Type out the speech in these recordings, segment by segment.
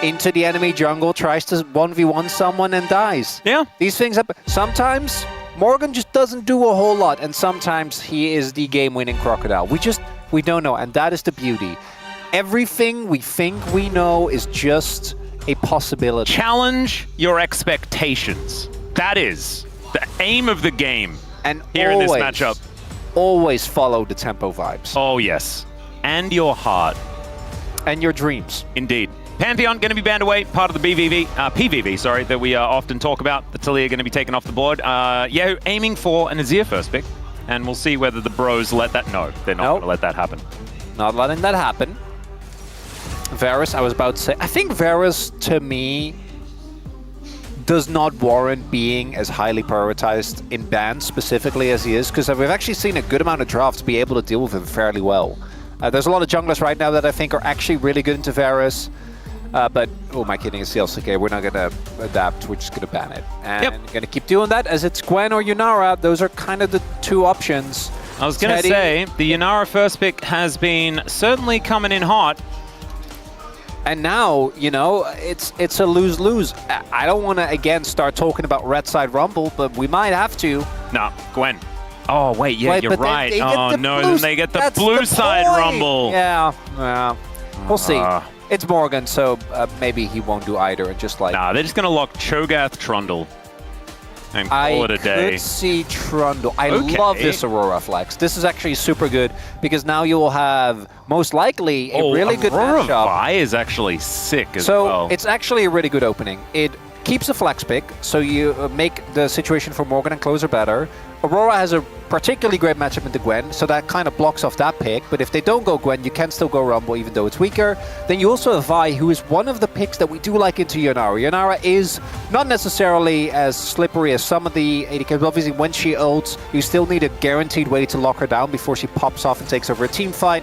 into the enemy jungle, tries to 1v1 someone and dies. Yeah. These things happen. Sometimes Morgan just doesn't do a whole lot, and sometimes he is the game-winning crocodile. We don't know, and that is the beauty. Everything we think we know is just a possibility. Challenge your expectations. That is the aim of the game. And here always, in this matchup. Always follow the tempo vibes. Oh, yes. And your heart. And your dreams. Indeed. Pantheon going to be banned away, part of the PVV, sorry, that we often talk about. The Taliyah going to be taken off the board. Yahoo aiming for an Azir first pick, and we'll see whether the bros let that. No, they're not going to let that happen. Not letting that happen. Varus, I was about to say, I think Varus, to me, does not warrant being as highly prioritized in bans specifically as he is, because we've actually seen a good amount of drafts be able to deal with him fairly well. There's a lot of junglers right now that I think are actually really good into Varus. But, oh my kidding, it's the LCK. We're not going to adapt. We're just going to ban it. And going to keep doing that as it's Gwen or Yunara. Those are kind of the two options. I was going to say, the Yunara first pick has been certainly coming in hot. And now, you know, it's a lose-lose. I don't want to, again, start talking about Red Side Rumble, but we might have to. No, Gwen. Oh, wait, yeah, you're right. Oh, no, then they get the blue side Rumble. Yeah, we'll see. It's Morgan, so maybe he won't do either. And just like... Nah, they're just going to lock Cho'Gath Trundle and call it a day. I could see Trundle. I love this Aurora flex. This is actually super good because now you will have, most likely, a really good matchup. Aurora Vi is actually sick as well. So it's actually a really good opening. It keeps a flex pick, so you make the situation for Morgan and Closer better. Aurora has a particularly great matchup into Gwen, so that kind of blocks off that pick. But if they don't go Gwen, you can still go Rumble, even though it's weaker. Then you also have Vi, who is one of the picks that we do like into Yunara. Yunara is not necessarily as slippery as some of the AD carries. Obviously, when she ults, you still need a guaranteed way to lock her down before she pops off and takes over a team fight.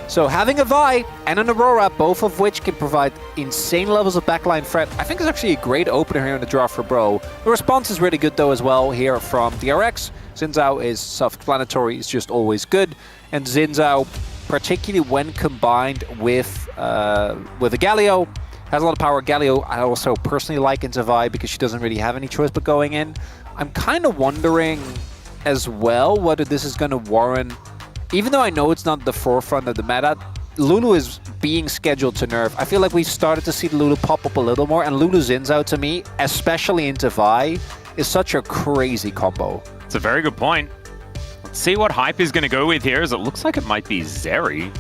So having a Vi and an Aurora, both of which can provide insane levels of backline threat, I think is actually a great opener here in the draft for Bro. The response is really good though as well here from DRX. Xin Zhao is self-explanatory, it's just always good. And Xin Zhao, particularly when combined with a Galio, has a lot of power. Galio I also personally like into Vi because she doesn't really have any choice but going in. I'm kind of wondering as well whether this is going to warrant, even though I know it's not the forefront of the meta, Lulu is being scheduled to nerf. I feel like we've started to see Lulu pop up a little more, and Lulu Xin Zhao to me, especially into Vi, is such a crazy combo. It's a very good point. Let's see what Hype is going to go with here, as it looks like it might be Zeri.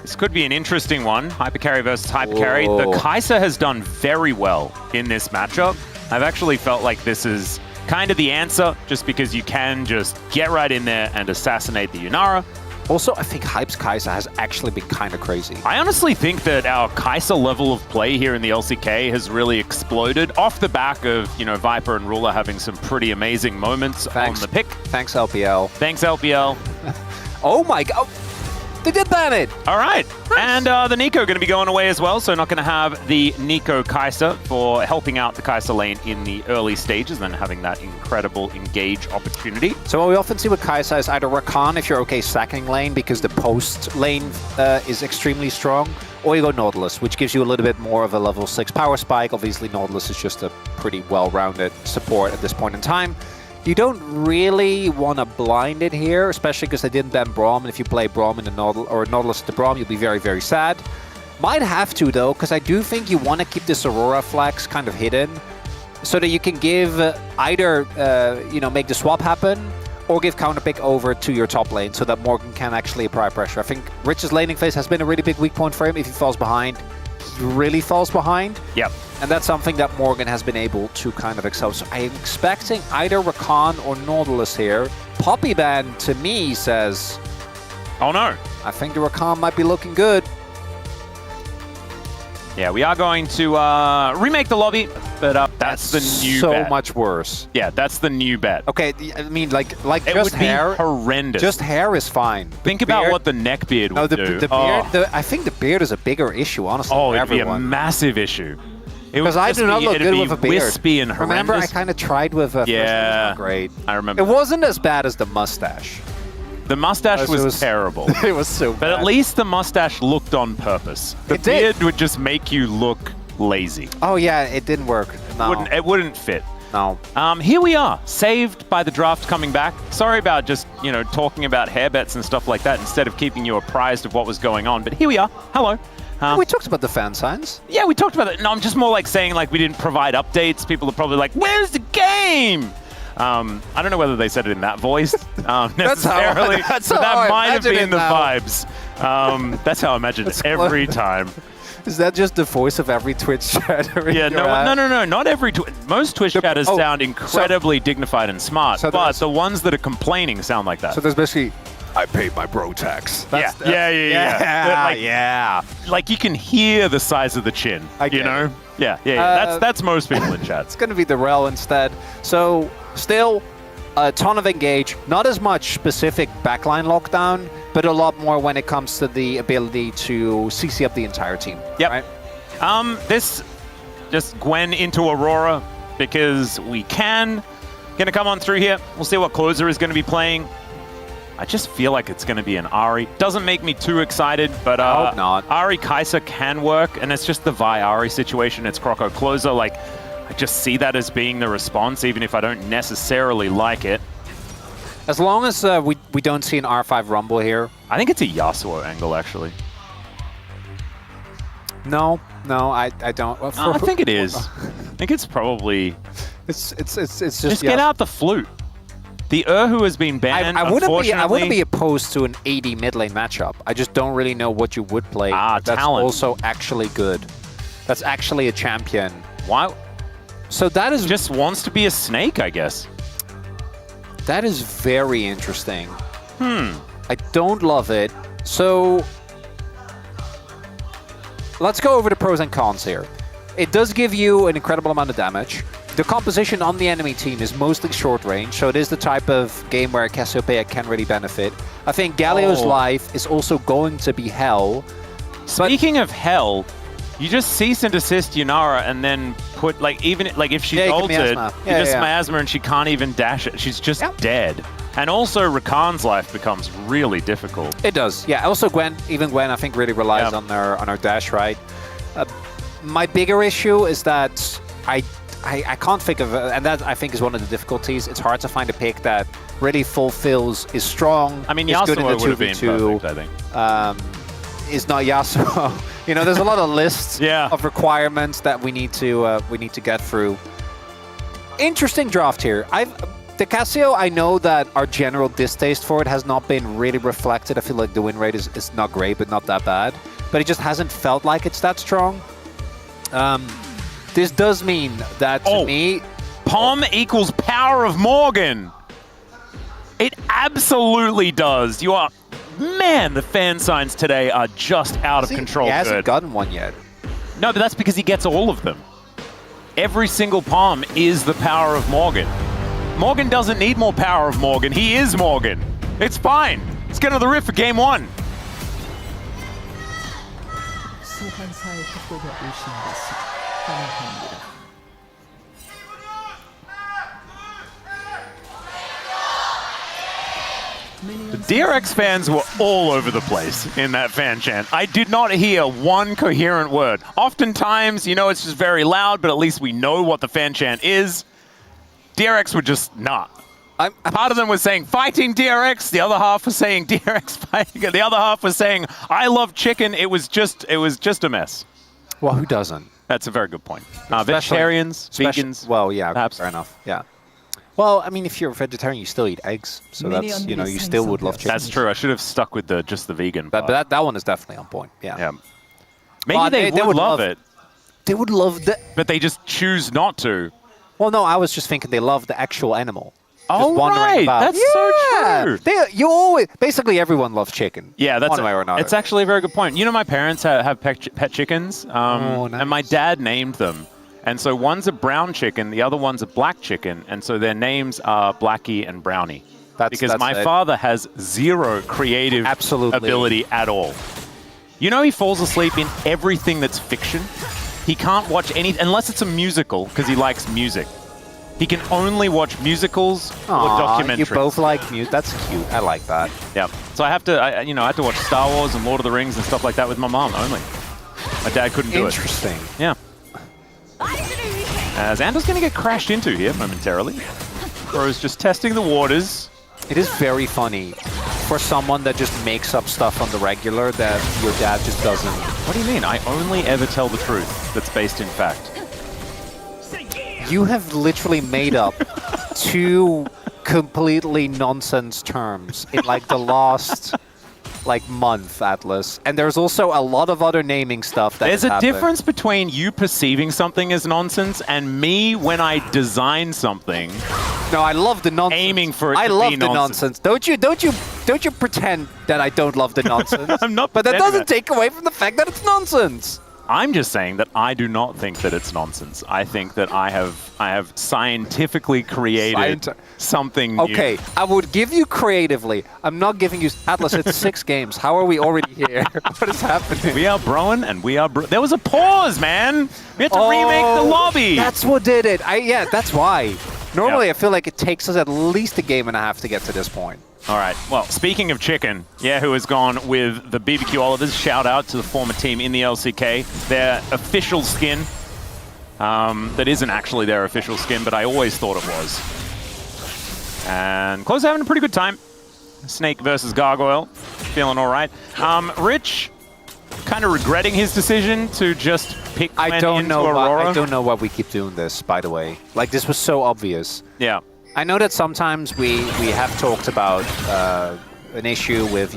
This could be an interesting one. Hypercarry versus Hypercarry. The Kai'Sa has done very well in this matchup. I've actually felt like this is kind of the answer, just because you can just get right in there and assassinate the Yunara. Also, I think Hype's Kai'Sa has actually been kind of crazy. I honestly think that our Kai'Sa level of play here in the LCK has really exploded off the back of, you know, Viper and Ruler having some pretty amazing moments on the pick. Thanks, LPL. Thanks, LPL. Oh my god. They did ban it! All right. Nice. And the Nico going to be going away as well, so not going to have the Nico Kai'Sa for helping out the Kai'Sa lane in the early stages and having that incredible engage opportunity. So what we often see with Kai'Sa is either Rakan if you're okay sacking lane because the post lane is extremely strong, or you go Nautilus, which gives you a little bit more of a level 6 power spike. Obviously, Nautilus is just a pretty well-rounded support at this point in time. You don't really want to blind it here, especially because they didn't ban Braum, and if you play Braum in the Nautilus to Braum, you'll be very, very sad. Might have to, though, because I do think you want to keep this Aurora flex kind of hidden, so that you can give either, you know, make the swap happen, or give counterpick over to your top lane, so that Morgan can actually apply pressure. I think Rich's laning phase has been a really big weak point for him. If he falls behind, he really falls behind. Yep. And that's something that Morgan has been able to kind of excel. So I'm expecting either Rakan or Nautilus here. Poppy Ban, to me, says... Oh no. I think the Rakan might be looking good. Yeah, we are going to remake the lobby, but that's the new bet. So much worse. Yeah, that's the new bet. Okay, I mean, like it just would hair. Be horrendous. Just hair is fine. Think about what the neckbeard would do. The beard, I think the beard is a bigger issue, honestly. Oh, for it'd everyone. be a massive issue. Because I do not look good with a beard. Wispy and horrendous. Remember, I kind of tried with a yeah, great. I remember. It wasn't as bad as the mustache. The mustache was terrible. It was so bad. But at least the mustache looked on purpose. The beard would just make you look lazy. Oh yeah, it didn't work. No. It wouldn't fit. No. Here we are, saved by the draft coming back. Sorry about just, talking about hair bets and stuff like that instead of keeping you apprised of what was going on. But here we are. Hello. We talked about the fan signs. Yeah, we talked about it. No, I'm just more like saying like we didn't provide updates. People are probably like, where's the game? I don't know whether they said it in that voice necessarily, that's but how that I might have imagine been it the now. vibes. That's how I imagine it every time. Is that just the voice of every Twitch chatter? Yeah, no, not every most Twitch chatters sound incredibly dignified and smart, but the ones that are complaining sound like that. So there's basically, I paid my bro tax. Yeah. Like you can hear the size of the chin, Yeah. That's most people in chat. It's going to be the rel instead. So still a ton of engage, not as much specific backline lockdown, but a lot more when it comes to the ability to CC up the entire team. Yep. Right? This just Gwen into Aurora because we can. Gonna come on through here. We'll see what closer is going to be playing. I just feel like it's going to be an Ahri. Doesn't make me too excited, but I hope not. Ahri Kai'Sa can work, and it's just the Vi Ahri situation. It's Croco closer. Like, I just see that as being the response, even if I don't necessarily like it. As long as we don't see an R5 Rumble here. I think it's a Yasuo angle, actually. No, I don't. Well, I think it is. I think it's probably... It's just get out the flute. The Erhu has been banned, I wouldn't be opposed to an AD mid lane matchup. I just don't really know what you would play. That's talent. Also actually good. That's actually a champion. Why? So that is... Just wants to be a snake, I guess. That is very interesting. I don't love it. So let's go over the pros and cons here. It does give you an incredible amount of damage. The composition on the enemy team is mostly short range, so it is the type of game where Cassiopeia can really benefit. I think Galio's life is also going to be hell. Speaking of hell, you just cease and desist Yunara and then put, if she's ulted, you just miasma and she can't even dash it. She's just dead. And also Rakan's life becomes really difficult. It does, yeah. Also Gwen, I think really relies on her dash, right? My bigger issue is that I can't think of, and that I think is one of the difficulties. It's hard to find a pick that really fulfills, is strong. I mean, is Yasuo good in the would have been 2v2, perfect, I think. Is not Yasuo. There's a lot of lists of requirements that we need to get through. Interesting draft here. The Cassio, I know that our general distaste for it has not been really reflected. I feel like the win rate is not great, but not that bad. But it just hasn't felt like it's that strong. This does mean that, to me... Palm equals power of Morgan. It absolutely does. You are... Man, the fan signs today are just out of control. He hasn't gotten one yet. No, but that's because he gets all of them. Every single palm is the power of Morgan. Morgan doesn't need more power of Morgan. He is Morgan. It's fine. Let's get to the riff for game 1. The DRX fans were all over the place in that fan chant. I did not hear one coherent word. Oftentimes, it's just very loud, but at least we know what the fan chant is. DRX were just not. Part of them was saying, fighting DRX. The other half was saying, DRX fighting. The other half was saying, I love chicken. It was just a mess. Well, who doesn't? That's a very good point. Vegetarians, vegans. Well, yeah, perhaps. Fair enough. Yeah. Well, I mean, if you're a vegetarian, you still eat eggs, so that's you still would love chicken. That's true. I should have stuck with just the vegan. But that one is definitely on point. Yeah. Maybe they would love it. They would love that, but they just choose not to. Well, no, I was just thinking they love the actual animal. Oh, right. That's so true. Basically everyone loves chicken. Yeah, that's one way or another. It's actually a very good point. My parents have pet chickens, nice. And my dad named them. And so one's a brown chicken, the other one's a black chicken, and so their names are Blackie and Brownie. Because my father has zero creative ability at all. He falls asleep in everything that's fiction. He can't watch any, unless it's a musical, because he likes music. He can only watch musicals or Aw, documentaries. you both like music. That's cute. I like that. Yeah. So I have to, I have to watch Star Wars and Lord of the Rings and stuff like that with my mom only. My dad couldn't do it. Interesting. Yeah. Xander's going to get crashed into here momentarily. Bro's just testing the waters. It is very funny for someone that just makes up stuff on the regular that your dad just doesn't. What do you mean? I only ever tell the truth that's based in fact. You have literally made up 2 completely nonsense terms in like the last month, Atlas. And there's also a lot of other naming stuff that There's a happened. difference between you perceiving something as nonsense and me when I design something. No, I love the nonsense. Aiming for it I to love be the nonsense. Don't you pretend that I don't love the nonsense. I'm not But that pretending doesn't take away from the fact that it's nonsense. I'm just saying that I do not think that it's nonsense. I think that I have scientifically created something new. Okay, I would give you creatively. I'm not giving you... Atlas, it's 6 games. How are we already here? What is happening? We are broing and we are There was a pause, man! We had to remake the lobby! That's what did it. Yeah, that's why. Normally, I feel like it takes us at least a game and a half to get to this point. All right. Well, speaking of chicken, who has gone with the BBQ Olivers? Shout out to the former team in the LCK. Their official skin. That isn't actually their official skin, but I always thought it was. And Close having a pretty good time. Snake versus Gargoyle. Feeling all right. Rich, kind of regretting his decision to just pick into Aurora. I don't know why we keep doing this, by the way. Like, this was so obvious. Yeah. I know that sometimes we have talked about an issue with,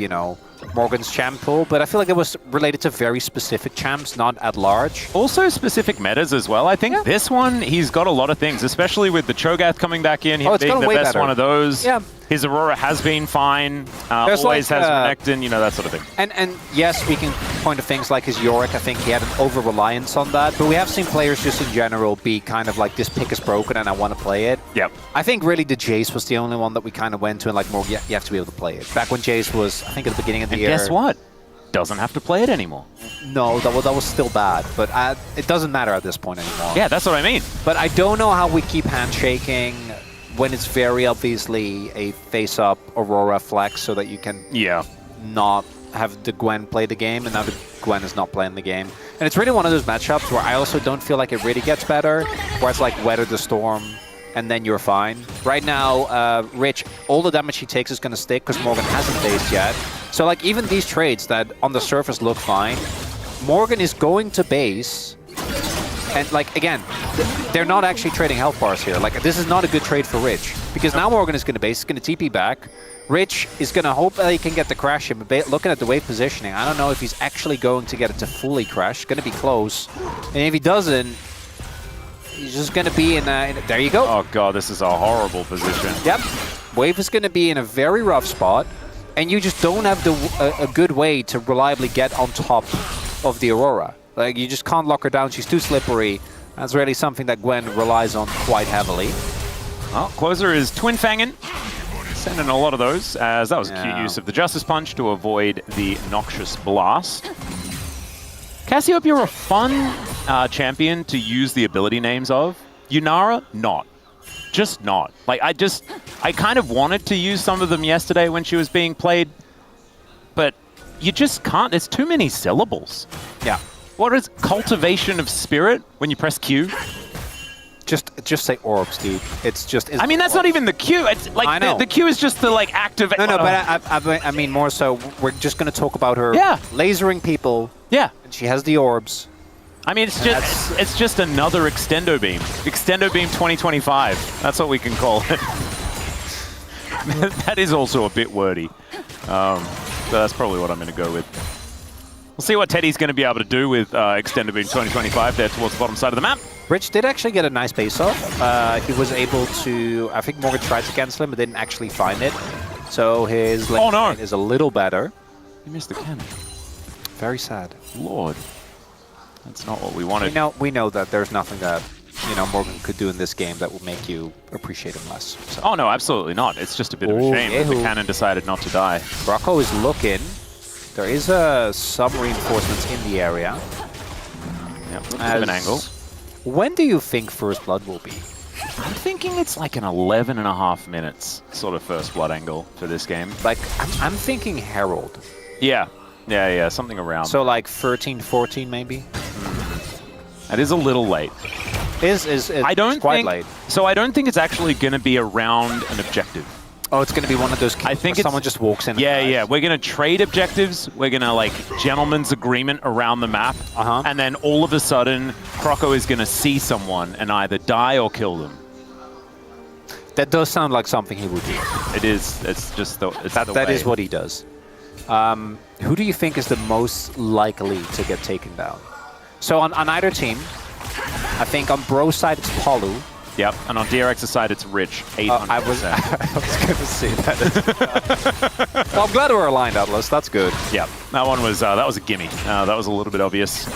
Morgan's champ pool, but I feel like it was related to very specific champs, not at large. Also specific metas as well. I think this one, he's got a lot of things, especially with the Cho'Gath coming back in, him being the best one of those. Yeah. His Aurora has been fine, always has Renekton, that sort of thing. And yes, we can point to things like his Yorick. I think he had an over-reliance on that, but we have seen players just in general be kind of like, this pick is broken and I want to play it. Yep. I think really the Jace was the only one that we kind of went to and like, more, you have to be able to play it. Back when Jace was, I think at the beginning of the year. Guess what? Doesn't have to play it anymore. No, that was still bad, but it doesn't matter at this point anymore. Yeah, that's what I mean. But I don't know how we keep handshaking when it's very obviously a face-up Aurora flex so that you can not have the Gwen play the game, and now the Gwen is not playing the game. And it's really one of those matchups where I also don't feel like it really gets better, where it's like weather the storm, and then you're fine. Right now, Rich, all the damage he takes is going to stick because Morgan hasn't based yet. So like even these trades that on the surface look fine, Morgan is going to base. And like, again, they're not actually trading health bars here. Like, this is not a good trade for Rich. Because now Morgan is going to base, he's going to TP back. Rich is going to hope that he can get the crash in, but looking at the wave positioning, I don't know if he's actually going to get it to fully crash. Going to be close. And if he doesn't, he's just going to be in there you go. Oh god, this is a horrible position. Yep. Wave is going to be in a very rough spot, and you just don't have a good way to reliably get on top of the Aurora. Like, you just can't lock her down. She's too slippery. That's really something that Gwen relies on quite heavily. Well, Closer is twin fanging. Sending a lot of those, as that was a cute use of the Justice Punch to avoid the Noxious Blast. Cassiope, you're a fun champion to use the ability names of. Yunara, not. Just not. Like, I kind of wanted to use some of them yesterday when she was being played, but you just can't. There's too many syllables. Yeah. What is Cultivation of Spirit when you press Q? Just say orbs, dude. It's just... I mean, that's not even the Q. It's like I know. The Q is just to like activate... No, but I mean more so, we're just going to talk about her lasering people. Yeah. And she has the orbs. I mean, it's just another Extendo Beam. Extendo Beam 2025. That's what we can call it. That is also a bit wordy. So that's probably what I'm going to go with. We'll see what Teddy's going to be able to do with Extendo Beam 2025 there towards the bottom side of the map. Rich did actually get a nice base off. He was able to... I think Morgan tried to cancel him, but didn't actually find it. So his lane is a little better. He missed the cannon. Very sad. Lord. That's not what we wanted. We know that there's nothing that Morgan could do in this game that would make you appreciate him less. So. Oh, no, absolutely not. It's just a bit of a shame that the cannon decided not to die. Brocco is looking. There is some reinforcements in the area. Yeah, looks of an angle. When do you think First Blood will be? I'm thinking it's like an 11.5 minutes sort of first blood angle for this game. Like, I'm thinking Herald. Yeah, something around. So like 13, 14 maybe? It is a little late. I don't quite late. So I don't think it's actually going to be around an objective. Oh, it's going to be one of those I think someone just walks in. Yeah. We're going to trade objectives. We're going to, like, gentleman's agreement around the map. And then all of a sudden, Croco is going to see someone and either die or kill them. That does sound like something he would do. It is. It's just the, it's the That way. is what he does. Who do you think is the most likely to get taken down? So on either team, I think on Bro's side it's Palu. Yep, and on DRX's side it's Rich, 800%. I was going to say that. Well, I'm glad we're aligned, Atlas. That's good. Yep, that one was that was a gimme. That was a little bit obvious.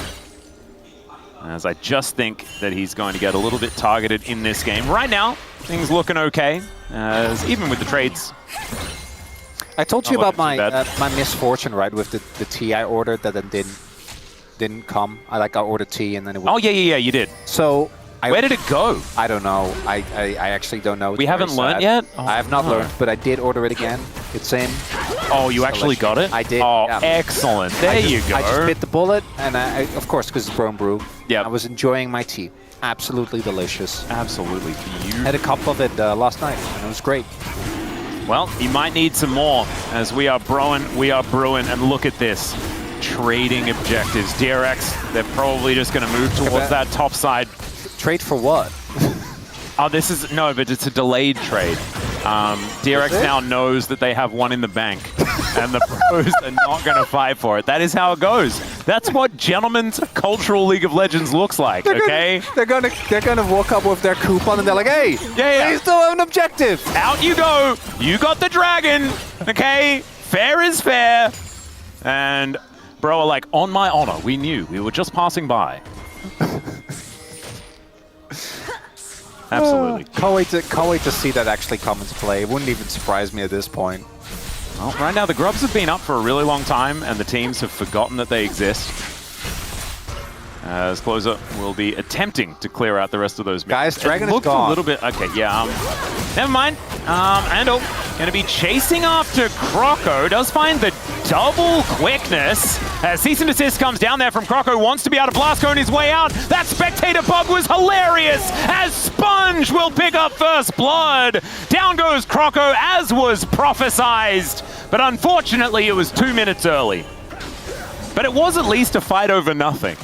As I just think that he's going to get a little bit targeted in this game. Right now, things looking okay, as even with the trades. I told you about my my misfortune, right, with the tea I ordered that then didn't come. I ordered tea and then it would... Oh, yeah, you did. So... Where did it go? I don't know. I actually don't know. We haven't learned yet? Oh, I have not learned, but I did order it again. It's in. Oh, you actually got it? I did. Oh, yeah. excellent. There you go. I just bit the bullet, and of course, because it's Brown Brew, yeah, I was enjoying my tea. Absolutely delicious. Absolutely beautiful. Had a cup of it last night, and it was great. Well, you might need some more, as we are brewing, and look at this. Trading objectives. DRX, they're probably just going to move towards that top side. Trade for what? Oh, this is... No, but it's a delayed trade. DRX now knows that they have one in the bank, and the pros are not going to fight for it. That is how it goes. That's what Gentleman's Cultural League of Legends looks like, okay? They're gonna walk up with their coupon, and they're like, hey, they still have an objective. Out you go. You got the dragon, okay? Fair is fair. And bro are like, on my honor, we knew. We were just passing by. Absolutely. Can't wait to see that actually come into play. It wouldn't even surprise me at this point. Well, right now the Grubs have been up for a really long time, and the teams have forgotten that they exist. As Closer will be attempting to clear out the rest of those. Guys, Dragon is gone. gone. A little bit. Okay, yeah. Never mind. Ando going to be chasing after Croco. Does find the double quickness as cease and desist comes down there from Croco. Wants to be able to blast cone his way out. That spectator bug was hilarious as Sponge will pick up first blood. Down goes Croco as was prophesized, but unfortunately it was 2 minutes early. But it was at least a fight over nothing.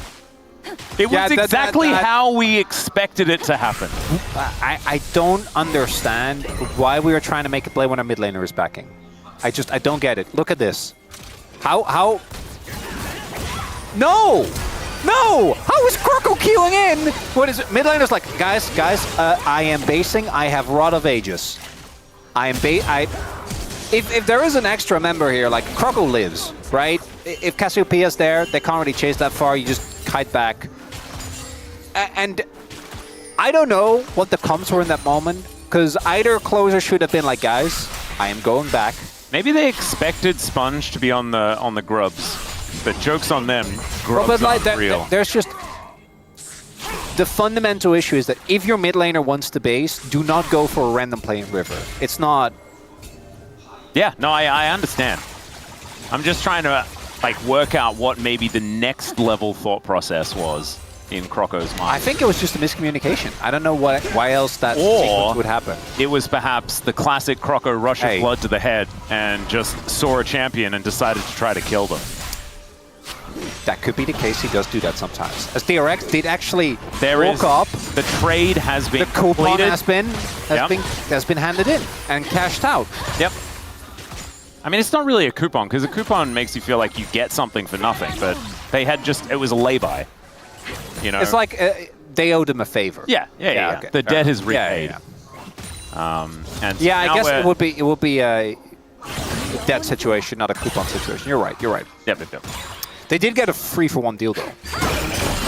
It was exactly how we expected it to happen. I don't understand why we are trying to make a play when our mid laner is backing. I don't get it. Look at this. How? No! How is Croco queuing in? What is it? Mid laner's like, guys, I am basing. I have Rod of Ages. If there is an extra member here, like Croco lives, right? If Cassiopeia's there, they can't really chase that far. You just kite back. And I don't know what the comms were in that moment, because either Closer should have been like, guys, I am going back. Maybe they expected Sponge to be on the Grubs, but joke's on them. Grubs aren't real. There's just... The fundamental issue is that if your mid laner wants to base, do not go for a random play in River. It's not... Yeah, no, I understand. I'm just trying to work out what maybe the next level thought process was in Croco's mind. I think it was just a miscommunication. I don't know why else that sequence would happen. It was perhaps the classic Croco rush of blood to the head and just saw a champion and decided to try to kill them. That could be the case. He does do that sometimes. As DRX did actually walk up. The trade has been completed. The coupon has been handed in and cashed out. Yep. I mean, it's not really a coupon, because a coupon makes you feel like you get something for nothing, but they had it was a lay-by. You know? It's like they owed him a favor. Yeah. Okay. The debt is repaid. And I guess it would be a debt situation, not a coupon situation. You're right. Yep. They did get a 3-for-1 deal, though.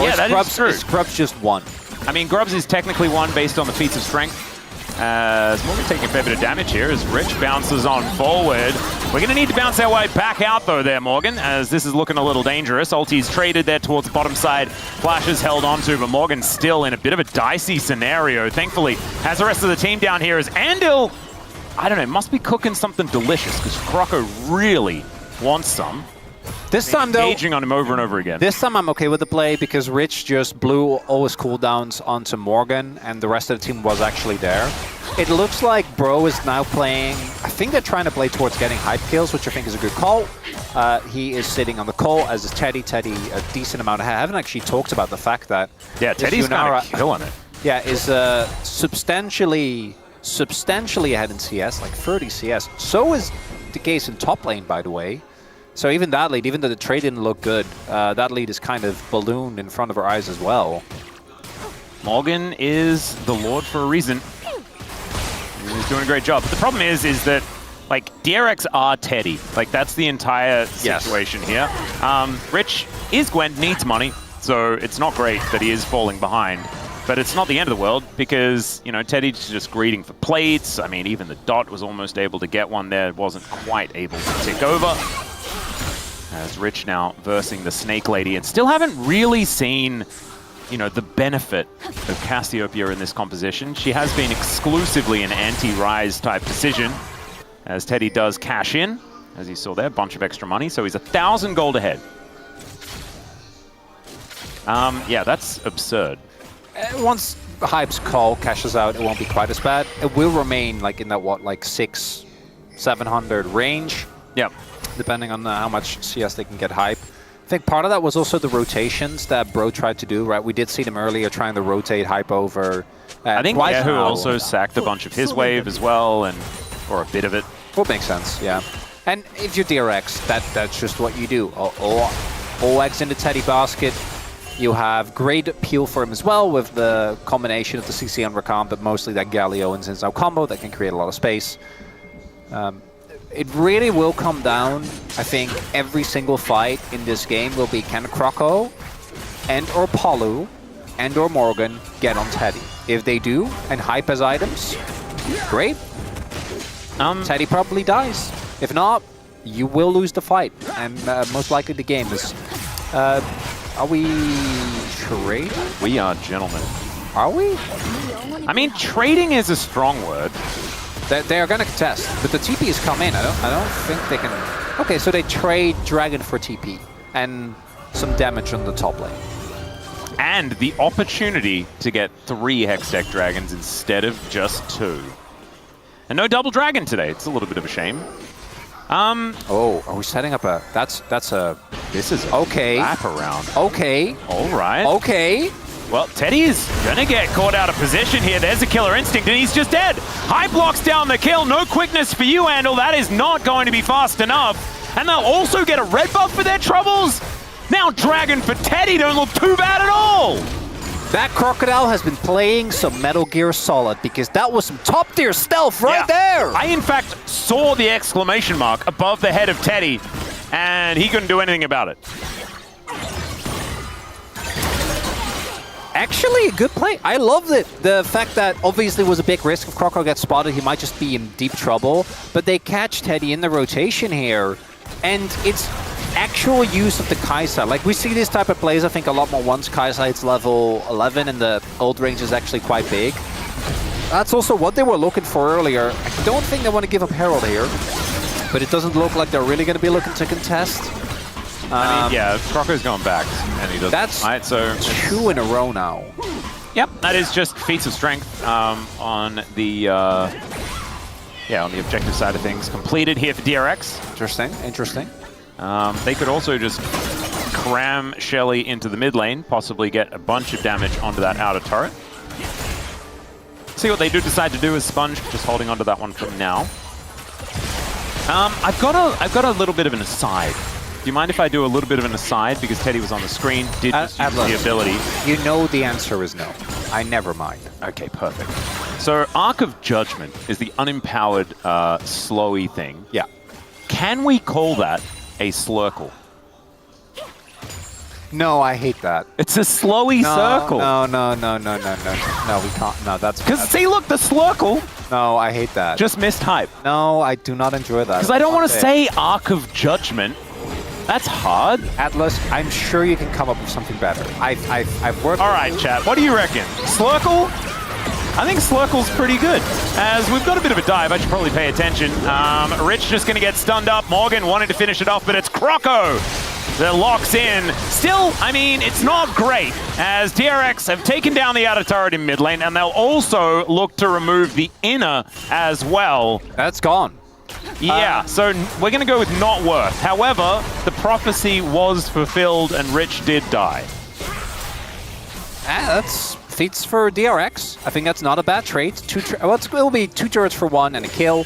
Yeah, that is true. Grubs just won. I mean, Grubs is technically won based on the feats of strength. As Morgan taking a fair bit of damage here as Rich bounces on forward. We're going to need to bounce our way back out though there, Morgan, as this is looking a little dangerous. Ulti's traded there towards the bottom side. Flash is held onto, but Morgan's still in a bit of a dicey scenario. Thankfully, has the rest of the team down here as Andil, I don't know, must be cooking something delicious because Croco really wants some. This time, though, engaging on him over and over again. This time I'm okay with the play because Rich just blew all his cooldowns onto Morgan and the rest of the team was actually there. It looks like Bro is now playing, I think they're trying to play towards getting hype kills, which I think is a good call. He is sitting on the call, as is Teddy. Teddy, a decent amount ahead. I haven't actually talked about the fact that... Yeah, Teddy's kind of killing it. Yeah, is substantially ahead in CS, like 30 CS. So is the case in top lane, by the way. So even that lead, even though the trade didn't look good, that lead is kind of ballooned in front of our eyes as well. Morgan is the Lord for a reason. He's doing a great job. But the problem is that, like, DRX are Teddy. Like, that's the entire situation here. Rich is Gwen, needs money, so it's not great that he is falling behind. But it's not the end of the world because, you know, Teddy's just greeting for plates. I mean, even the Dot was almost able to get one there, wasn't quite able to tick over. As Rich now versing the Snake Lady, and still haven't really seen, you know, the benefit of Cassiopeia in this composition. She has been exclusively an anti-Rise type decision, as Teddy does cash in, as you saw there, a bunch of extra money, so he's 1,000 gold ahead. Yeah, that's absurd. Once Hype's call cashes out, it won't be quite as bad. It will remain like in that, what, like 600-700 range. Yep. Depending on how much CS they can get Hype. I think part of that was also the rotations that Bro tried to do, right? We did see them earlier trying to rotate Hype over. I think Yahoo also sacked a bunch of his wave as well, or a bit of it. Would make sense, yeah. And if you're DRX, that's just what you do. All eggs in the Teddy basket. You have great appeal for him as well with the combination of the CC and Rakan, but mostly that Galio and Zinzao combo that can create a lot of space. It really will come down, I think, every single fight in this game will be can Croco and or Palu and or Morgan get on Teddy. If they do, and Hype has items, great. Teddy probably dies. If not, you will lose the fight, and most likely the game is... are we trading? We are gentlemen. Are we? I mean, trading is a strong word. They are going to contest, but the TP has come in. I don't think they can... Okay, so they trade Dragon for TP and some damage on the top lane. And the opportunity to get 3 Hextech Dragons instead of just 2. And no double Dragon today. It's a little bit of a shame. Oh, are we setting up a... That's a... This is okay. Wrap around. Okay. All right. Okay. Well, Teddy is gonna get caught out of position here. There's a killer instinct, and he's just dead. Hype blocks down the kill. No quickness for you, Andal. That is not going to be fast enough. And they'll also get a red buff for their troubles. Now Dragon for Teddy don't look too bad at all. That Crocodile has been playing some Metal Gear Solid because that was some top-tier stealth right there. I, in fact, saw the exclamation mark above the head of Teddy, and he couldn't do anything about it. Actually, a good play. I loved it. The fact that obviously was a big risk if Croco gets spotted, he might just be in deep trouble. But they catch Teddy in the rotation here. And it's actual use of the Kai'Sa. Like, we see this type of plays, I think, a lot more once Kai'Sa hits level 11 and the ult range is actually quite big. That's also what they were looking for earlier. I don't think they want to give up Herald here. But it doesn't look like they're really going to be looking to contest. I mean, yeah, Croco's going back, and he doesn't. That's right, so 2 in a row now. Yep, that is just feats of strength on the on the objective side of things. Completed here for DRX. Interesting, interesting. They could also just cram Shelly into the mid lane, possibly get a bunch of damage onto that outer turret. See what they do decide to do is Sponge, just holding onto that one from now. I've got a little bit of an aside. Do you mind if I do a little bit of an aside? Because Teddy was on the screen, did just use the ability. You know the answer is no. I never mind. Okay, perfect. So Arc of Judgment is the unempowered slowy thing. Yeah. Can we call that a Slurkle? No, I hate that. It's a slowy circle. No, we can't. No, that's... Because see, look, the Slurkle No, I hate that. just missed hype. No, I do not enjoy that. Because I don't want to say Arc of Judgment. That's hard. Atlas, I'm sure you can come up with something better. I've worked... All right, chat, what do you reckon? Slurkle? I think Slurkle's pretty good. As we've got a bit of a dive, I should probably pay attention. Rich just going to get stunned up. Morgan wanted to finish it off, but it's Croco that locks in. Still, I mean, it's not great, as DRX have taken down the outer turret in mid lane, and they'll also look to remove the inner as well. That's gone. Yeah, so we're going to go with not worth. However, the prophecy was fulfilled, and Rich did die. That's feats for DRX. I think that's not a bad trade. It'll be 2 turrets for 1 and a kill.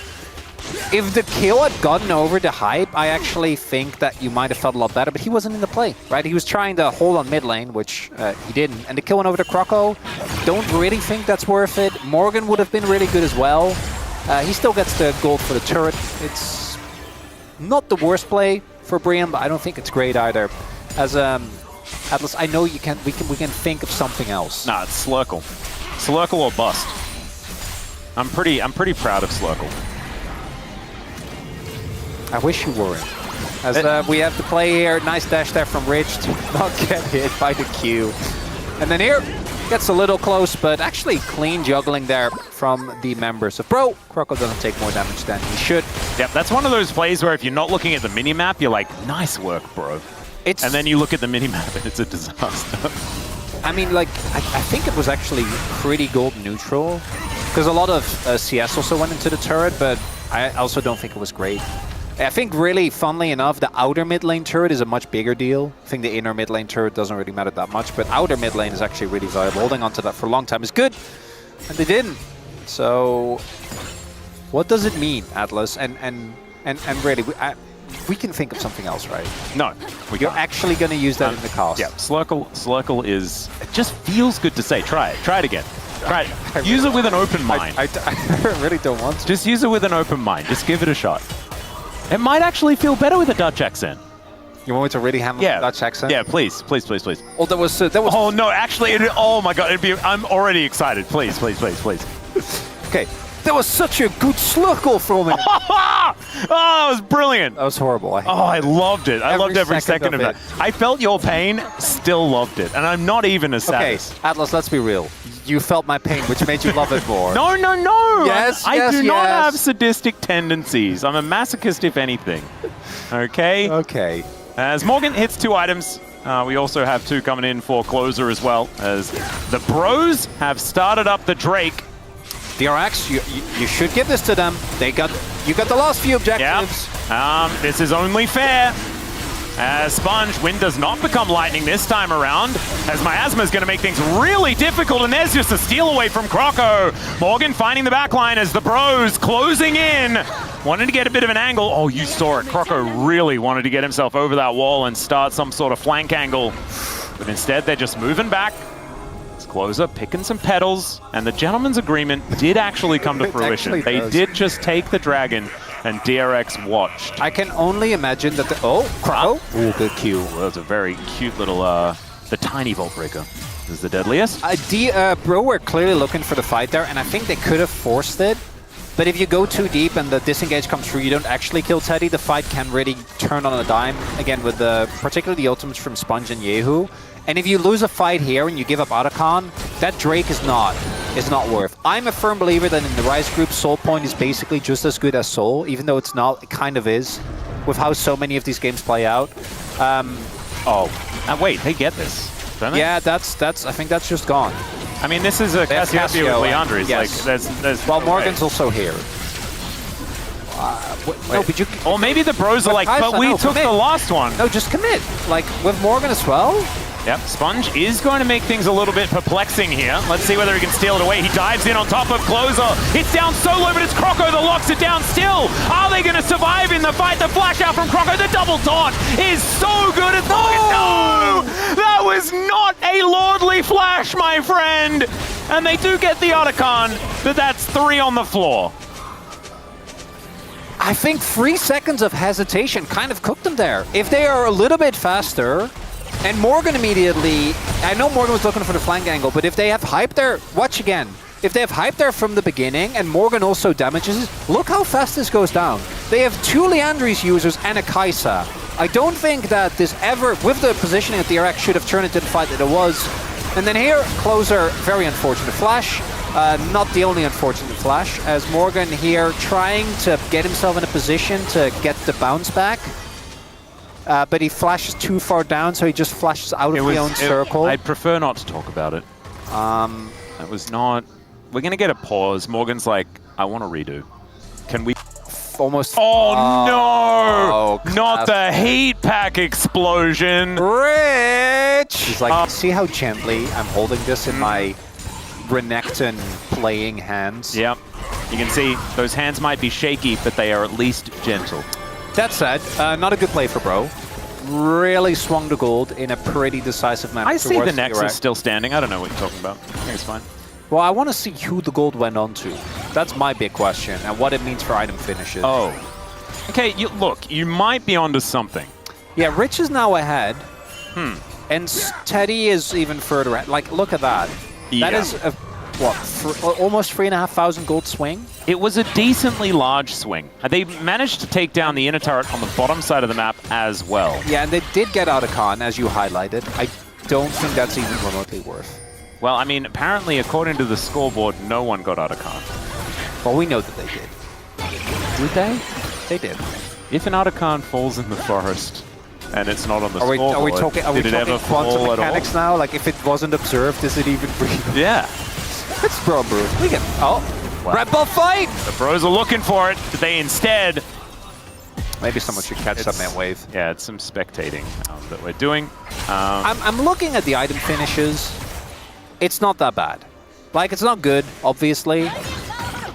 If the kill had gotten over the hype, I actually think that you might have felt a lot better, but he wasn't in the play, right? He was trying to hold on mid lane, which he didn't. And the kill went over to Croco. Don't really think that's worth it. Morgan would have been really good as well. He still gets the gold for the turret. It's not the worst play for BRION, but I don't think it's great either. As Atlas, I know we can think of something else. Nah, it's Slurkle. Slurkle or bust. I'm pretty proud of Slurkle. I wish you weren't. As we have to play here, nice dash there from Rich to not get hit by the Q. And then here, gets a little close, but actually clean juggling there from the members of Bro. Croco doesn't take more damage than he should. Yep, that's one of those plays where if you're not looking at the minimap, you're like, nice work, bro. And then you look at the minimap and it's a disaster. I mean, like, I think it was actually pretty gold neutral, because a lot of CS also went into the turret, but I also don't think it was great. I think really, funnily enough, the outer mid lane turret is a much bigger deal. I think the inner mid lane turret doesn't really matter that much, but outer mid lane is actually really valuable. Holding onto that for a long time is good, and they didn't. So, what does it mean, Atlas? And really, we can think of something else, right? No, You're actually going to use that in the cast. Yeah, Slurkle is... It just feels good to say. Try it. Try it again. Try it. Use it with an open mind. I really don't want to. Just use it with an open mind. Just give it a shot. It might actually feel better with a Dutch accent. You want me to really hammer the Dutch accent? Yeah, please, please, please, please. Oh, that was... Oh, no, actually, oh my god, I'm already excited. Please, please, please, please. Okay. That was such a good Slurkle from him. Oh, that was brilliant. That was horrible. I loved it. I loved every second of that. I felt your pain, still loved it. And I'm not even as sad. Okay, Atlas, let's be real. You felt my pain, which made you love it more. No, no, no. Yes, I do not have sadistic tendencies. I'm a masochist, if anything. Okay? Okay. As Morgan hits 2 items, we also have 2 coming in for closer as well, as the Bros have started up the Drake. DRX, you should give this to them. You got the last few objectives. Yep. This is only fair. As Sponge, Wind does not become Lightning this time around, as Miasma is going to make things really difficult, and there's just a steal away from Croco. Morgan finding the backline as the Bros closing in. Wanted to get a bit of an angle. Oh, you saw it. Croco really wanted to get himself over that wall and start some sort of flank angle. But instead, they're just moving back. Closer, picking some petals, and the gentleman's agreement did actually come to fruition. They did just take the dragon, and DRX watched. I can only imagine that Crow. Oh, good Q. Well, that was a very cute little, the tiny Vault Breaker is the deadliest. Bro were clearly looking for the fight there, and I think they could have forced it. But if you go too deep and the disengage comes through, you don't actually kill Teddy, the fight can really turn on a dime. Again, with particularly the ultimates from Sponge and Yehu. And if you lose a fight here and you give up Otacon, that Drake is not worth. I'm a firm believer that in the Rise group, Soul Point is basically just as good as Soul, even though it's not, it kind of is, with how so many of these games play out. Wait, they get this, don't they? Yeah, I think that's just gone. I mean, this is a Cassiopeia with Leandris. Yes. Like, there's well, Morgan's also here. No, but you... Or maybe the Bros are like, but we took the last one. No, just commit. Like, with Morgan as well? Yep, Sponge is going to make things a little bit perplexing here. Let's see whether he can steal it away. He dives in on top of Closer. It's down solo, but it's Croco that locks it down still. Are they going to survive in the fight? The flash out from Croco, the double taunt is so good at Morgan. No! That was not a lordly flash, my friend. And they do get the Otacon, but that's 3 on the floor. I think 3 seconds of hesitation kind of cooked them there. If they are a little bit faster, And Morgan immediately, I know Morgan was looking for the flank angle, but if they have hype there, watch again. If they have hype there from the beginning and Morgan also damages, look how fast this goes down. They have 2 Leandries users and a Kai'Sa. I don't think that this ever, with the positioning of DRX, should have turned into the fight that it was. And then here, Closer, very unfortunate flash. Not the only unfortunate flash, as Morgan here trying to get himself in a position to get the bounce back. But he flashes too far down, so he just flashes out of the own circle. I'd prefer not to talk about it. It was not... We're going to get a pause. Morgan's like, I want to redo. Can we... Almost... Oh, no! Not the heat pack explosion! Rich! He's like, see how gently I'm holding this in my Renekton playing hands? Yep. You can see those hands might be shaky, but they are at least gentle. That said, not a good play for Bro. Really swung the gold in a pretty decisive manner. I see the Nexus still standing. I don't know what you're talking about. I think it's fine. Well, I want to see who the gold went on to. That's my big question, and what it means for item finishes. Oh. Okay, look, you might be onto something. Yeah, Rich is now ahead. And Teddy is even further ahead. Like, look at that. Yeah. That is, almost 3,500 gold swing? It was a decently large swing. They managed to take down the inner turret on the bottom side of the map as well. Yeah, and they did get out of Khan, as you highlighted. I don't think that's even remotely worth. Well, I mean, apparently, according to the scoreboard, no one got out of Khan. Well, we know that they did. Did they? They did. If an Khan falls in the forest and it's not on the scoreboard, are we talking quantum mechanics now? Like, if it wasn't observed, is it even real? Yeah. It's Bro Brew. We get... Oh, wow. Red Bull fight! The Bros are looking for it. They instead... Maybe someone should catch that man wave. Yeah, it's some spectating that we're doing. I'm looking at the item finishes. It's not that bad. Like, it's not good, obviously.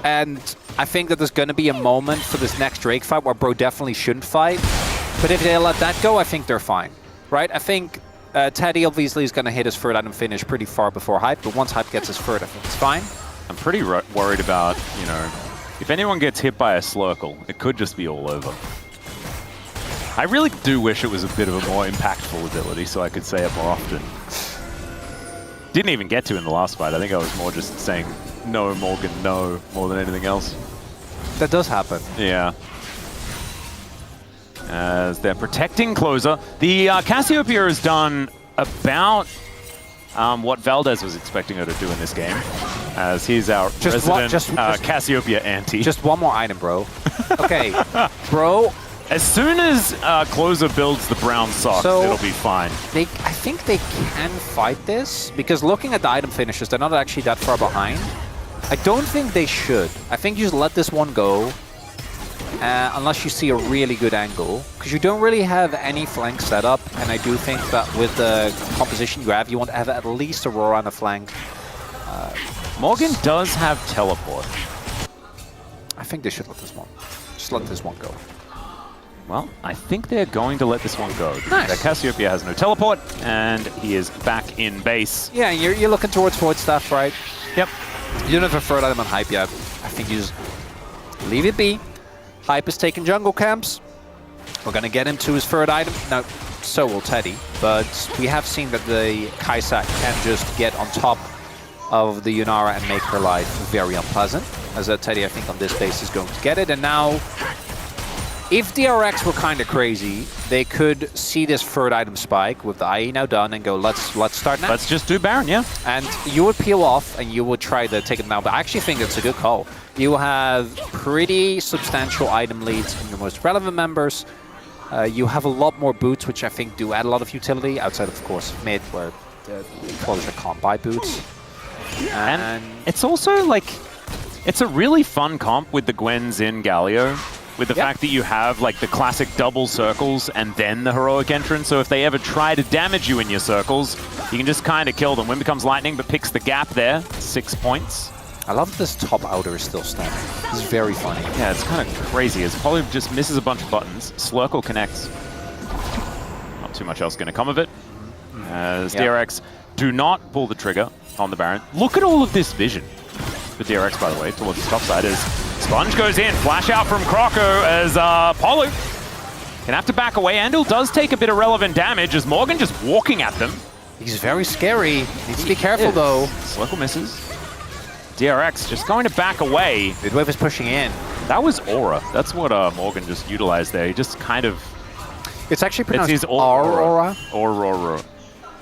And I think that there's going to be a moment for this next Drake fight where Bro definitely shouldn't fight. But if they let that go, I think they're fine. Right? I think Teddy obviously is going to hit his third item finish pretty far before Hype. But once Hype gets his third, I think it's fine. I'm pretty worried about, you know, if anyone gets hit by a Slurkle, it could just be all over. I really do wish it was a bit of a more impactful ability so I could say it more often. Didn't even get to in the last fight. I think I was more just saying, no, Morgan, no, more than anything else. That does happen. Yeah. As they're protecting Closer. The Cassiopeia has done about what Valdez was expecting her to do in this game. As he's our resident Cassiopeia anti. Just one more item, Bro. Okay, Bro. As soon as Closer builds the brown socks, it'll be fine. I think they can fight this, because looking at the item finishes, they're not actually that far behind. I don't think they should. I think you just let this one go, unless you see a really good angle, because you don't really have any flank setup, and I do think that with the composition you have, you want to have at least Aurora on the flank. Morgan does have teleport. I think they should let this one. Just let this one go. Well, I think they're going to let this one go. Nice. Cassiopeia has no teleport, and he is back in base. Yeah, you're looking towards Void Staff, right? Yep. You don't have a third item on Hype yet. I think you just leave it be. Hype is taking jungle camps. We're going to get him to his third item. Now, so will Teddy, but we have seen that the Kai'Sa can just get on top of the Yunara and make her life very unpleasant. As Teddy, I think, on this base is going to get it. And now, if DRX were kind of crazy, they could see this third item spike with the IE now done and go, let's start now. Let's just do Baron, yeah. And you would peel off and you would try to take it down. But I actually think it's a good call. You have pretty substantial item leads in your most relevant members. You have a lot more boots, which I think do add a lot of utility, outside of course, mid, where the Closer can't buy boots. And it's also like, it's a really fun comp with the Gwens in Galio. With the fact that you have like the classic double circles and then the heroic entrance. So if they ever try to damage you in your circles, you can just kind of kill them. Wind becomes lightning, but picks the gap there. 6 points. I love that this top outer is still standing. It's very funny. Yeah, it's kind of crazy. As Poly just misses a bunch of buttons. Slurkle connects. Not too much else going to come of it. As DRX do not pull the trigger on the Baron. Look at all of this vision. For DRX, by the way, towards the top side is Sponge goes in, flash out from Croco as Polu Gonna have to back away. Andal does take a bit of relevant damage as Morgan just walking at them. He's very scary. Needs to be careful, though. Circle misses. DRX just going to back away. Midwave is pushing in. That was Aura. That's what Morgan just utilized there. He just kind of... It's actually pronounced his Aurora. Aurora.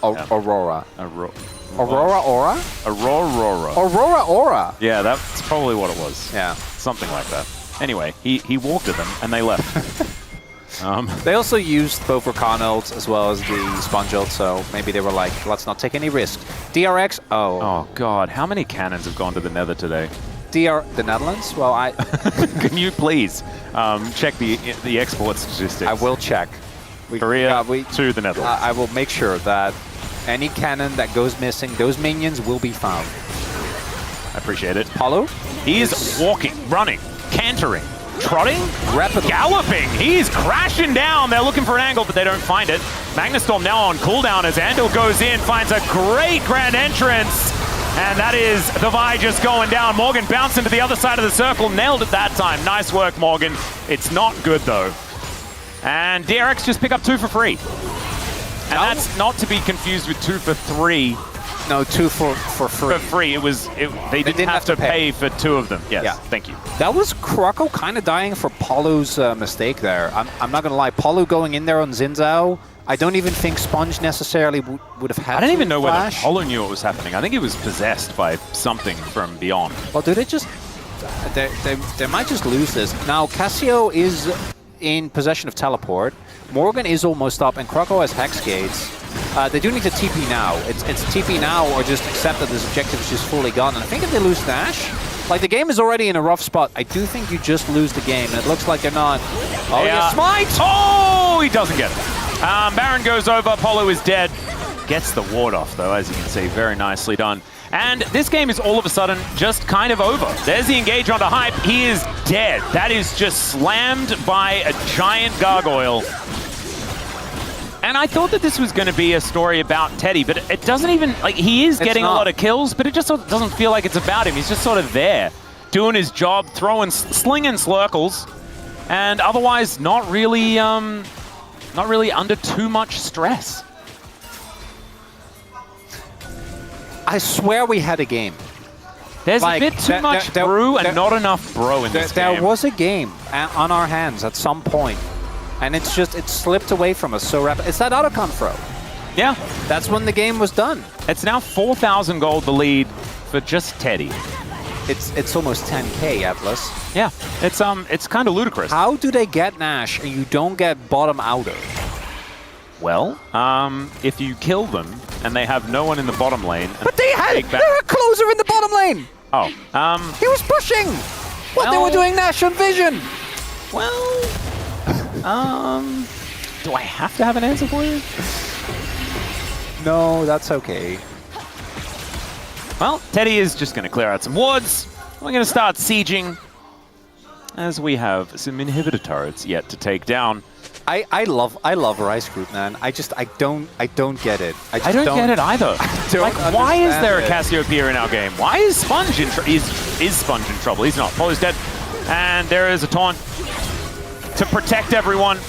Aurora. Aurora. Aurora Aura? Aurora. Aurora Aura. Yeah, that's probably what it was. Yeah. Something like that. Anyway, he walked at them and they left. They also used both Rakan ults as well as the Sponge ult, so maybe they were like, let's not take any risk. DRX, Oh god, how many cannons have gone to the Nether today? the Netherlands? Well, Can you please check the export statistics? I will check. Korea to the Netherlands. I will make sure that any cannon that goes missing, those minions will be found. I appreciate it. Paulo? He is walking, running, cantering, trotting, rapidly galloping. He's crashing down. They're looking for an angle, but they don't find it. Magnustorm now on cooldown as Andal goes in, finds a great grand entrance. And that is the Vi just going down. Morgan bouncing to the other side of the circle. Nailed it that time. Nice work, Morgan. It's not good, though. And DRX just pick up 2 for free. And that's not to be confused with 2 for 3. No, 2 for free. For free. They didn't have to pay for 2 of them. Yes, yeah. Thank you. That was Kroko kind of dying for Paulo's mistake there. I'm not going to lie. Paulo going in there on Xin Zhao, I don't even think Sponge necessarily would have had I don't even know whether Paulo knew what was happening. I think he was possessed by something from beyond. Well, do they just... They might just lose this. Now, Cassio is in possession of teleport. Morgan is almost up, and Kroko has Hex Gates. They do need to TP now. It's TP now or just accept that this objective is just fully gone. And I think if they lose Nash, like the game is already in a rough spot. I do think you just lose the game, and it looks like they're not. Oh, yeah, smite! Oh, he doesn't get it. Baron goes over, Paulo is dead. Gets the ward off though, as you can see, very nicely done. And this game is all of a sudden just kind of over. There's the engage onto Hype, he is dead. That is just slammed by a giant gargoyle. And I thought that this was going to be a story about Teddy, but it doesn't even, like, he is getting a lot of kills, but it just doesn't feel like it's about him. He's just sort of there, doing his job, slinging slurkles, and otherwise not really under too much stress. I swear we had a game. There's a bit too much brew and not enough bro in this game. There was a game on our hands at some point. And it slipped away from us so rapid. It's that autocon throw. Yeah. That's when the game was done. It's now 4,000 gold the lead for just Teddy. It's almost 10k, Atlas. Yeah, it's kind of ludicrous. How do they get Nash and you don't get bottom outer? Well, if you kill them and they have no one in the bottom lane. But they had a closer in the bottom lane. Oh, he was pushing. What they were doing Nash on Vision. Well. Do I have to have an answer for you? No, that's okay. Well, Teddy is just going to clear out some wards. We're going to start sieging as we have some inhibitor turrets yet to take down. I love Rice Group, man. I don't get it. I don't get it either. Like, why is there a Cassiopeia in our game? Why is Sponge in trouble? Is Sponge in trouble? He's not. Paulo's dead. And there is a taunt to protect everyone.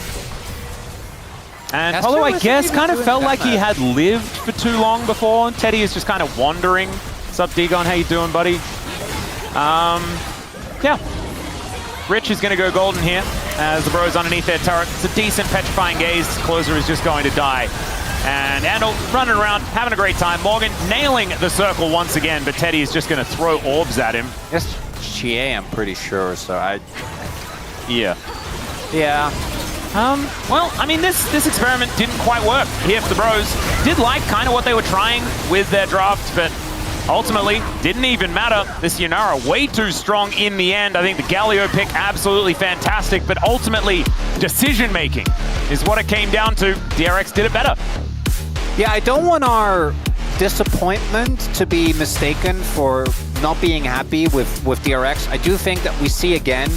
And Paulo, I guess, kind of felt like he had lived for too long before. Teddy is just kind of wandering. What's up, Degon? How you doing, buddy? Yeah. Rich is going to go golden here as the bros underneath their turret. It's a decent petrifying gaze. Closer is just going to die. And Andal running around, having a great time. Morgan nailing the circle once again, but Teddy is just going to throw orbs at him. Yes, Chie, I'm pretty sure, so Yeah. Yeah. Well, I mean, this experiment didn't quite work here for the bros. Did like kind of what they were trying with their draft, but ultimately didn't even matter. This Yunara way too strong in the end. I think the Galio pick absolutely fantastic, but ultimately decision-making is what it came down to. DRX did it better. Yeah, I don't want our disappointment to be mistaken for not being happy with DRX. I do think that we see again